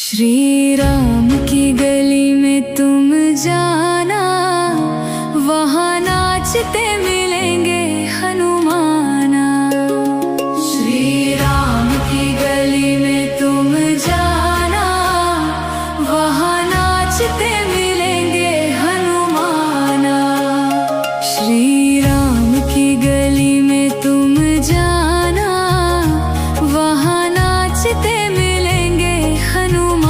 श्री राम की गली में तुम जाना, वहाँ नाचते मिलेंगे हनुमाना। श्री राम की गली में तुम जाना, वहाँ नाचते मिलेंगे हनुमाना। श्री राम की गली में तुम जाना, वहाँ नाचते मिलेंगे हनुमाना।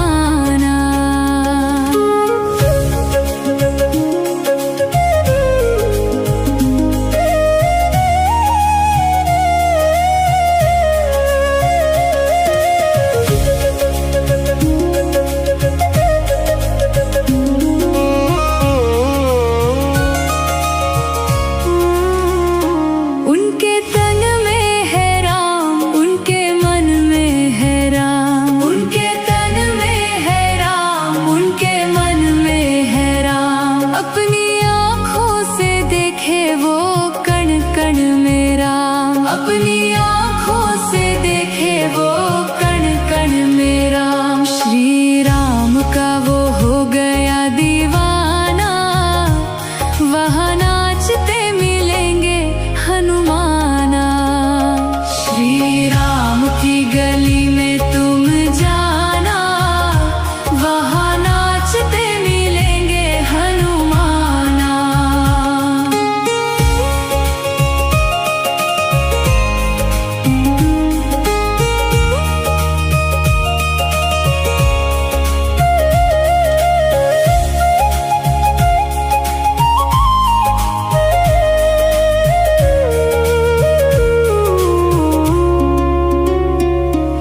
उनके तन में है राम, उनके मन में है राम। उनके तन में है राम, उनके मन में है राम। अपनी आँखों से देखे वो कण कण में राम। अपनी आँखों से देखे वो कण कण में राम। श्री राम का वो हो गया दीवाना, वहाँ नाचते मिलेंगे हनुमाना। श्री राम की गली में तुम जाना, वहाँ नाचते मिलेंगे हनुमाना।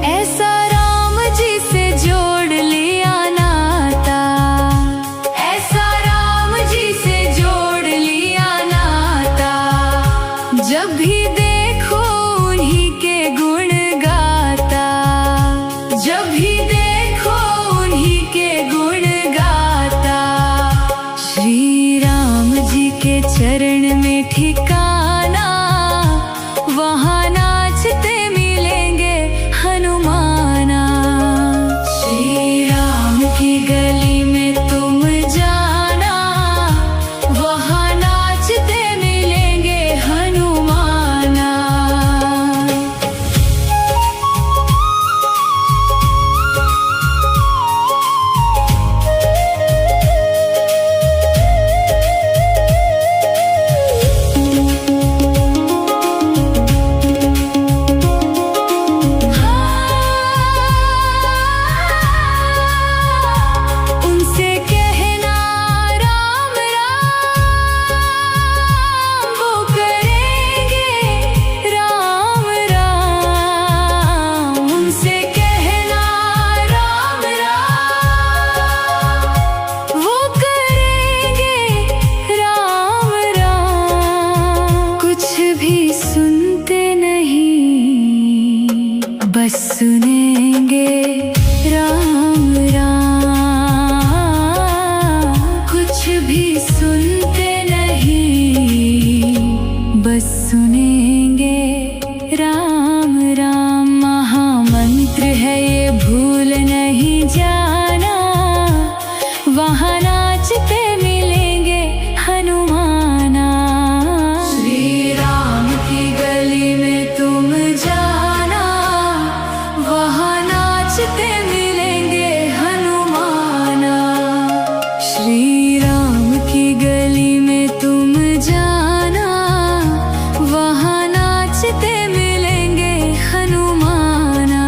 ऐसा राम जी से जोड़ लिया नाता, ऐसा राम जी से जोड़ लिया नाता। जब भी देखो उन्हीं के गुण गाता, जब भी देखो उन्हीं के गुण गाता। श्री राम जी के चरण में ठिकाना, वहाँ नाचते मिलेंगे हनुमाना। श्री राम की गली में तुम जाना, वहाँ नाचते मिलेंगे हनुमाना। उनसे कहना राम राम, वो करेंगे राम राम। उनसे कहना राम राम, वो करेंगे राम राम। कुछ भी सुनते नहीं, बस सुनेंगे राम राम। कुछ भी सुनते नहीं, बस सुनेंगे राम राम। महामंत्र है ये भूल नहीं जाना, वहाँ नाचते मिलेंगे हनुमाना। श्री राम की गली में तुम जाना, वहाँ नाचते मिलेंगे हनुमाना। श्री राम की गली में तुम जाना, वहाँ नाचते मिलेंगे हनुमाना।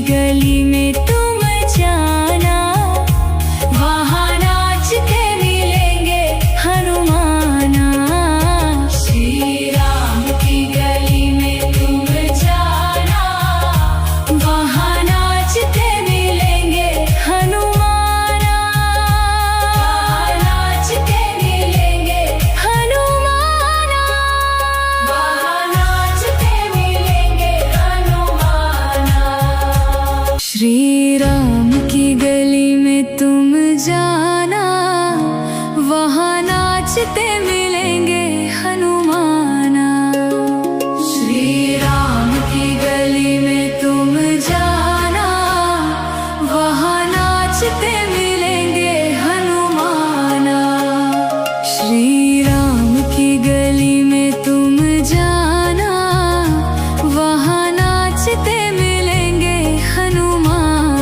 गली में तुम जाना, वहाँ नाचते मिलेंगे हनुमाना। श्री राम की गली में तुम जाना, वहाँ नाचते मिलेंगे हनुमाना। वहाँ नाचते मिलेंगे हनुमाना, वहाँ नाचते मिलेंगे हनुमाना। श्री राम की गली में तुम जाना, वहाँ नाचते मिलेंगे हनुमाना। श्री राम की गली में तुम जाना, वहाँ नाचते मिलेंगे हनुमाना। श्री राम की गली में तुम जाना, वहाँ नाचते मिलेंगे हनुमाना।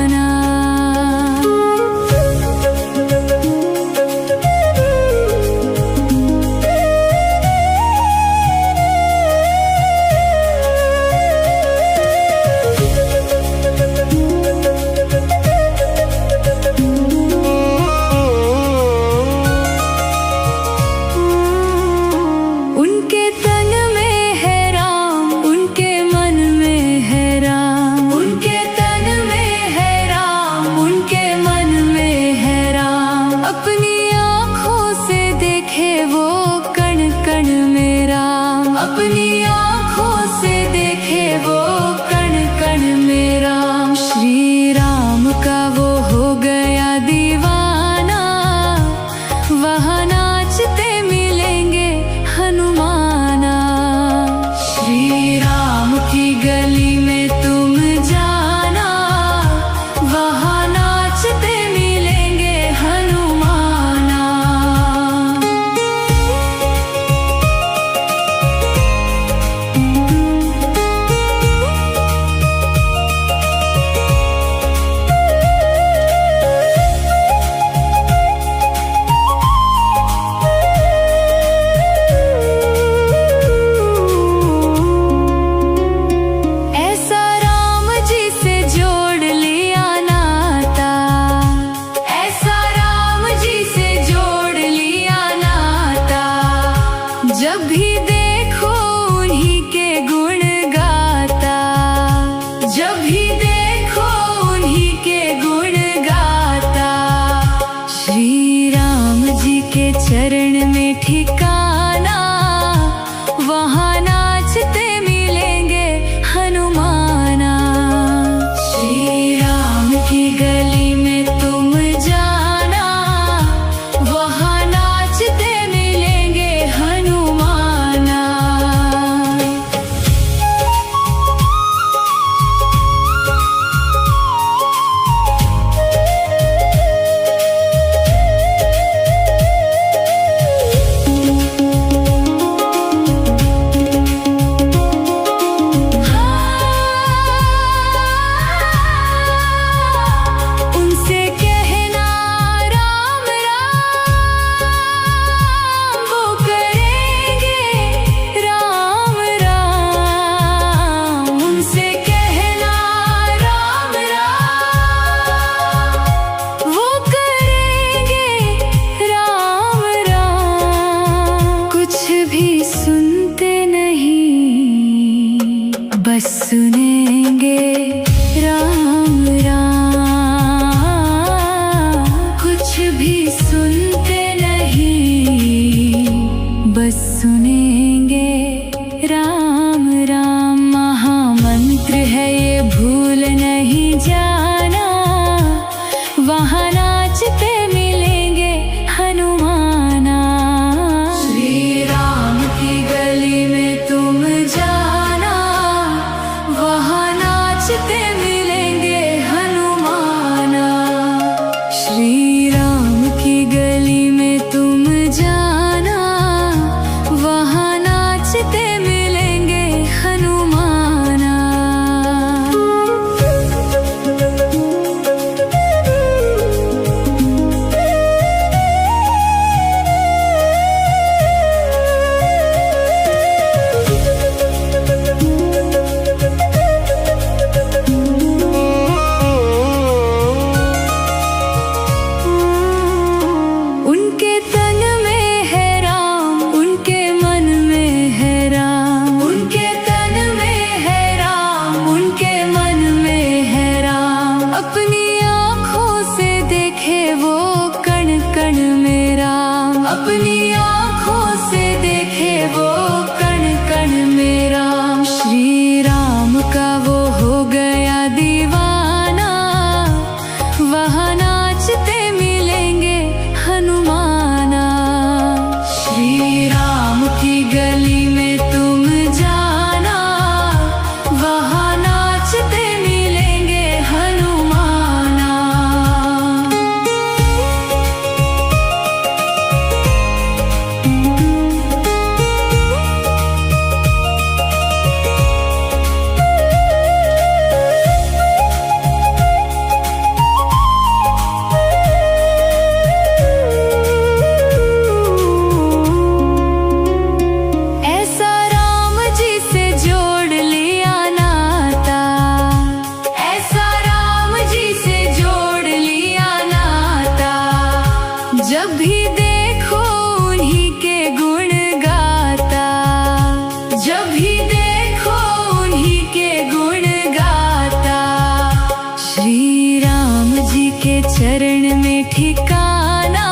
ठिकाना,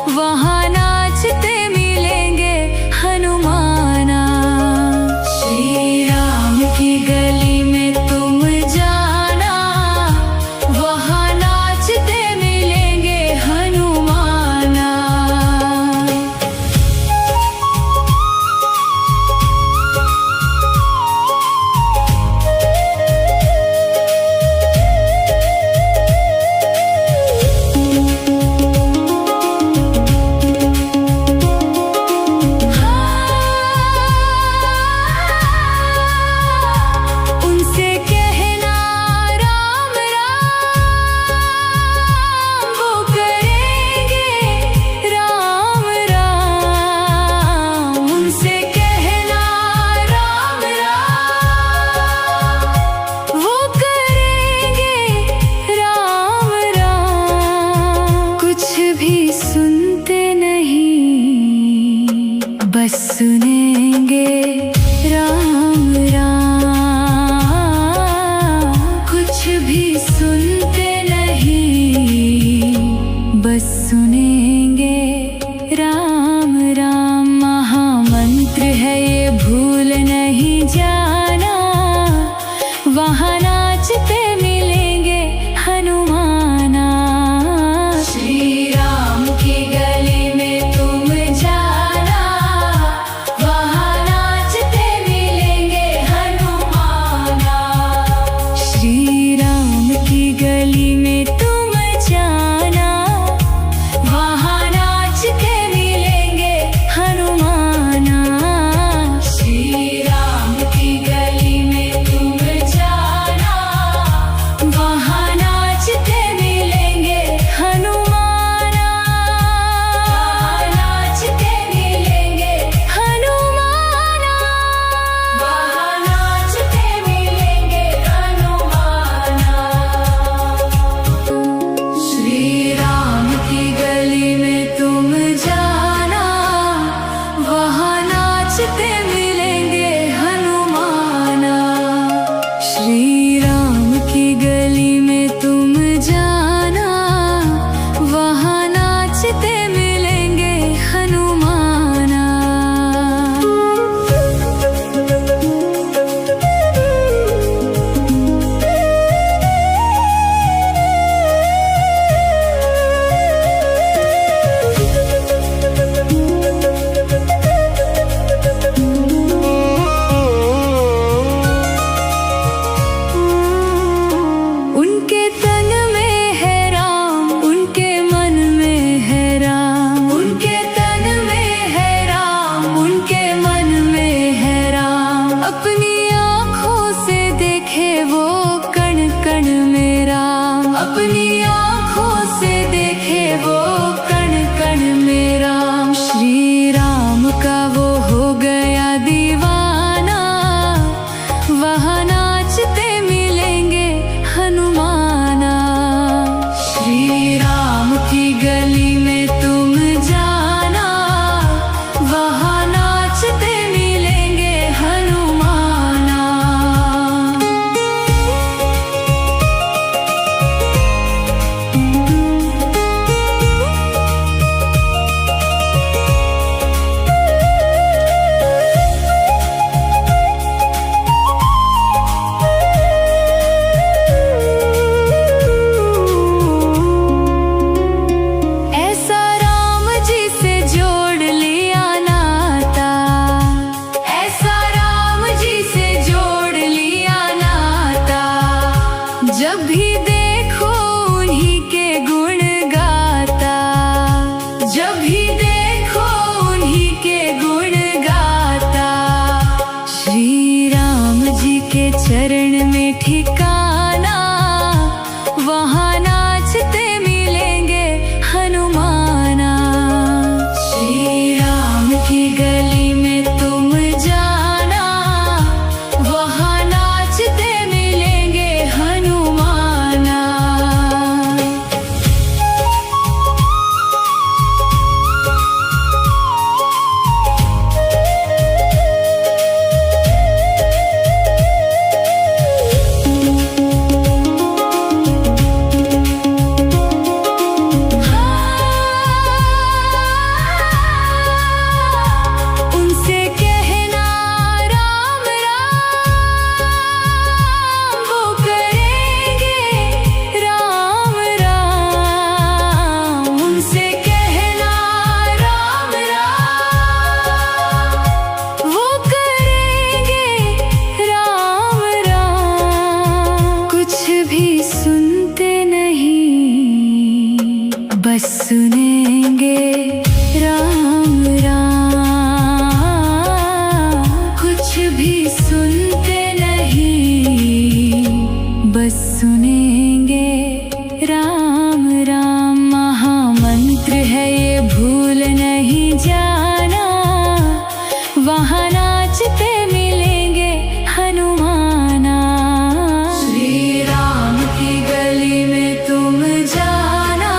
वहाँ नाचते मिलेंगे हनुमाना। श्री राम की गली में तुम जाना, वहाँ नाचते मिलेंगे हनुमाना। उनसे कहना राम राम, वो करेंगे राम राम। उनसे कहना राम राम, वो करेंगे राम राम। कुछ भी सुनते नहीं, बस सुनेंगे राम राम। कुछ भी सुनते नहीं, बस सुनेंगे राम राम। महामंत्र है ये, भूल नहीं जाना, वहाँ नाचते मिलेंगे हनुमाना। श्री राम की गली में तुम जाना, वहाँ नाचते मिलेंगे हनुमाना। श्री राम की गली में तुम जाना, वहाँ नाचते मिलेंगे हनुमाना। श्री राम की गली में तुम जाना, वहाँ नाचते मिलेंगे हनुमाना। नाचते मिलेंगे हनुमाना, वहाँ नाचते मिलेंगे हनुमाना। श्री राम की गली में तुम जाना, वहाँ नाचते मिलेंगे हनुमाना। श्री राम की गली में तुम जाना, वहाँ नाचते मिलेंगे हनुमाना। उनके तन में है राम, उनके मन में है राम। उनके तन में है राम, उनके मन में है राम। अपनी आँखों से देखे वो कण कण में राम। अपनी आँखों से देखे वो कण कण में राम। श्री राम का वो हो गया दीवाना, वहाँ नाचते मिलेंगे हनुमाना। श्री राम की गली में तुम जाना, वहाँ नाचते मिलेंगे हनुमाना। ऐसा राम जी से जोड़ लिया नाता, ऐसा राम जी से जोड़ लिया नाता। जब भी देखो उन्हीं के गुण गाता, जब भी देखो उन्हीं के गुण गाता। श्री राम जी के चरण में ठिकाना, वहाँ नाचते मिलेंगे हनुमाना। श्री राम की गली में तुम जाना, वहाँ नाचते मिलेंगे हनुमाना। बस सुनेंगे राम राम। महामंत्र है ये भूल नहीं जाना, वहाँ नाचते मिलेंगे हनुमाना। श्री राम की गली में तुम जाना,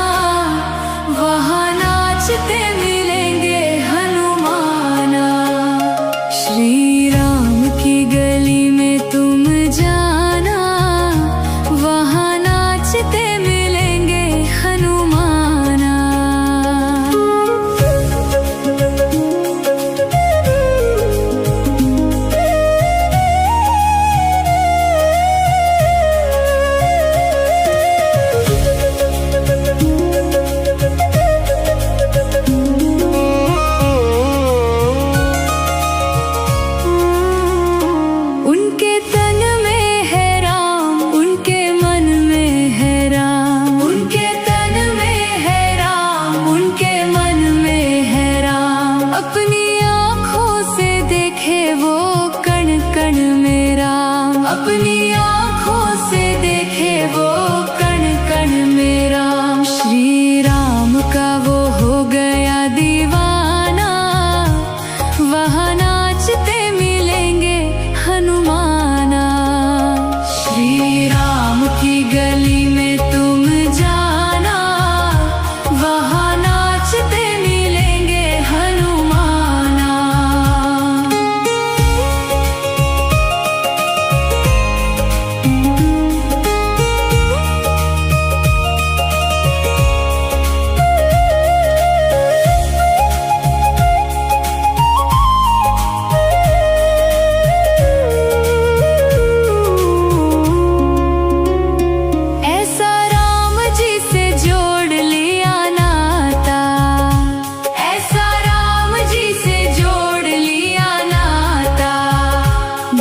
वहाँ नाचते मिलेंगे हनुमाना। श्री राम की गली में तुम जाना, वहाँ नाचते मिलेंगे हनुमाना। उनके तन में है राम, उनके मन में है राम। उनके तन में है राम, उनके मन में है राम। अपनी आँखों से देखे वो कण कण में राम। अपनी आँखों से देखे वो कण कण में राम। श्री राम का वो हो गया दीवाना, वहाँ नाचते मिलेंगे हनुमाना। श्री राम की गली में तुम जाना, वहाँ नाचते मिलेंगे हनुमाना। ऐसा राम जी से जोड़ लिया नाता, ऐसा राम जी से जोड़ लिया नाता।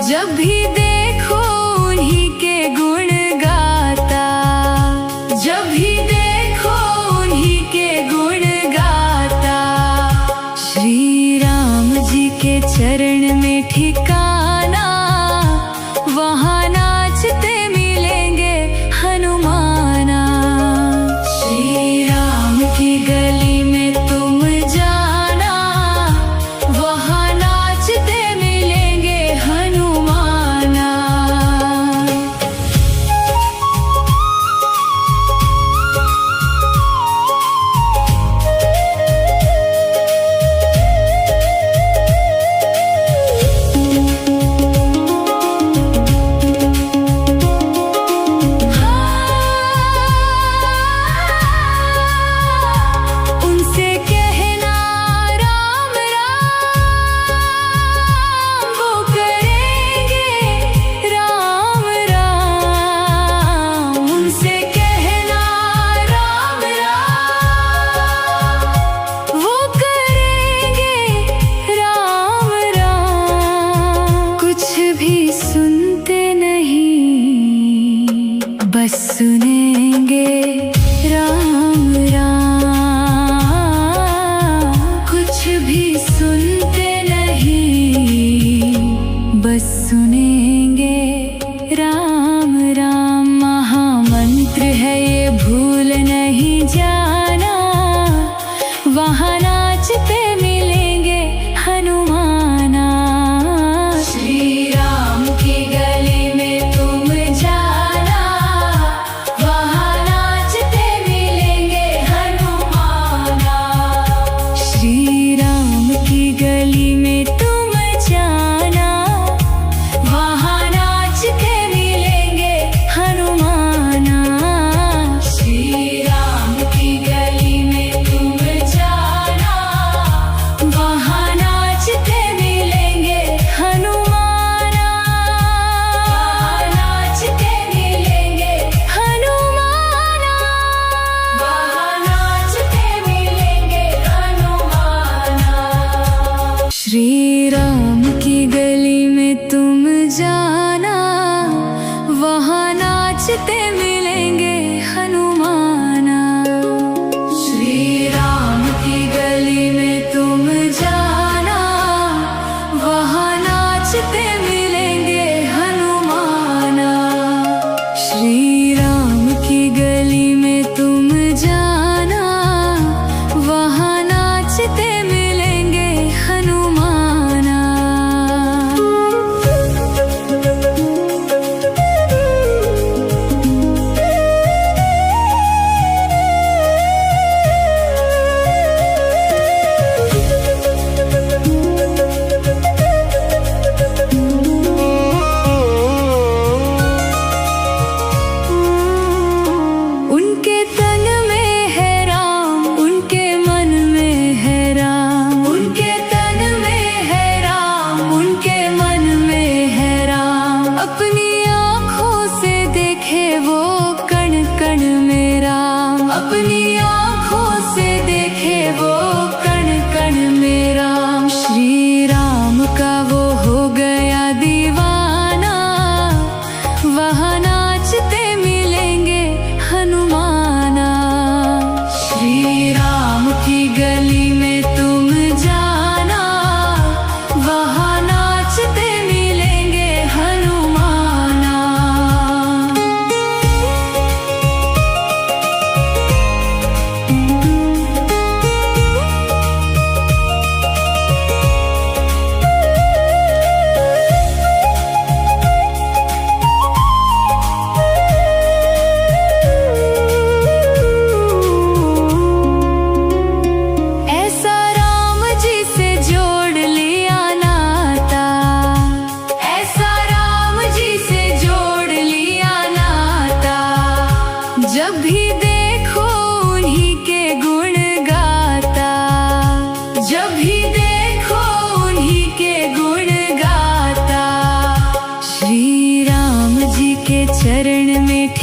जब भी देखो उन्हीं के गुण गाता, जब भी देखो उन्हीं के गुण गाता। श्री राम जी के चरण में ठिकाना, वहाँ नाचते मिलेंगे हनुमाना। श्री राम की गली में तुम जाना, वहाँ नाचते मिलेंगे हनुमाना। उनसे कहना राम राम, वो करेंगे राम राम। उनसे कहना राम राम, वो करेंगे राम राम। कुछ भी सुनते नहीं, बस सुनेंगे राम राम। कुछ भी सुनते नहीं, बस सुनेंगे राम राम। महामंत्र है ये भूल नहीं जाना, वहाँ नाचते मिलेंगे हनुमाना। श्री राम की गली में तुम जाना, वहाँ नाचते मिलेंगे हनुमाना। श्री राम की गली में तुम जाना, वहाँ नाचते मिलेंगे हनुमाना। श्री राम की गली में तुम जाना, वहाँ नाचते मिलेंगे हनुमाना। वहाँ नाचते मिलेंगे हनुमाना। वहाँ नाचते मिलेंगे हनुमाना। श्री राम की गली में तुम जाना, वहाँ नाचते मिलेंगे हनुमाना। श्री राम की गली में तुम जाना, वहाँ नाचते मिलेंगे हनुमाना। श्री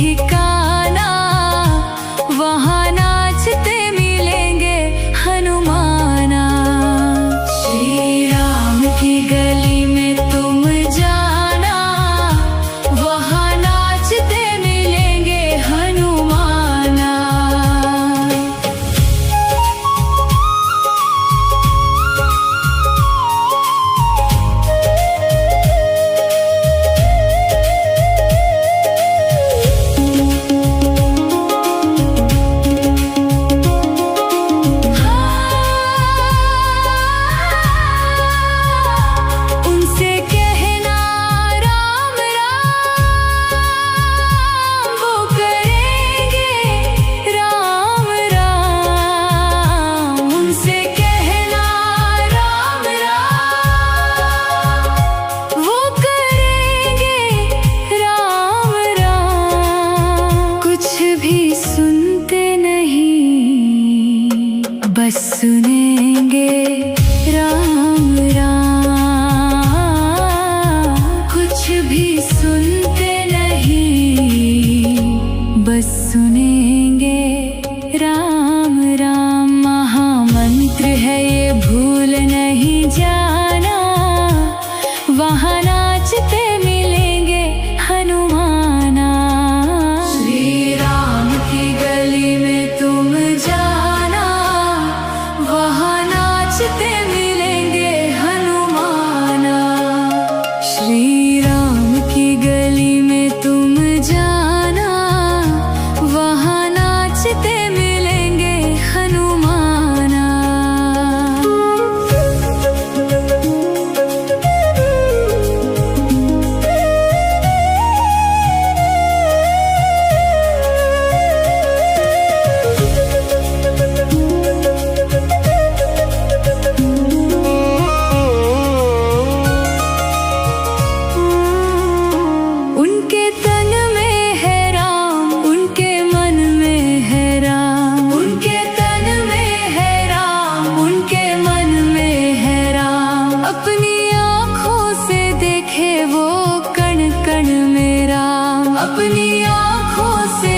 ठिकाना, वहाँ नाचते मिलेंगे हनुमाना। श्री राम की गली में तुम जाना, वहाँ नाचते मिलेंगे हनुमाना। उनसे कहना राम राम, वो करेंगे राम राम। उनसे कहना राम राम, वो करेंगे राम राम। कुछ भी सुनते नहीं, बस सुनेंगे राम राम। कुछ भी सुनते नहीं, बस सुनेंगे राम राम। महामंत्र है ये, भूल नहीं जाना, वहाँ नाचते मिलेंगे हनुमाना। श्री राम की गली में तुम जाना, वहाँ नाचते मिलेंगे हनुमाना। श्री राम की गली में तुम जाना, वहाँ नाचते मिलेंगे हनुमाना। उनके तन में है राम, उनके मन में है राम। उनके तन में है राम, उनके मन में है राम। अपनी आँखों से देखे वो कण कण में राम। अपनी आँखों से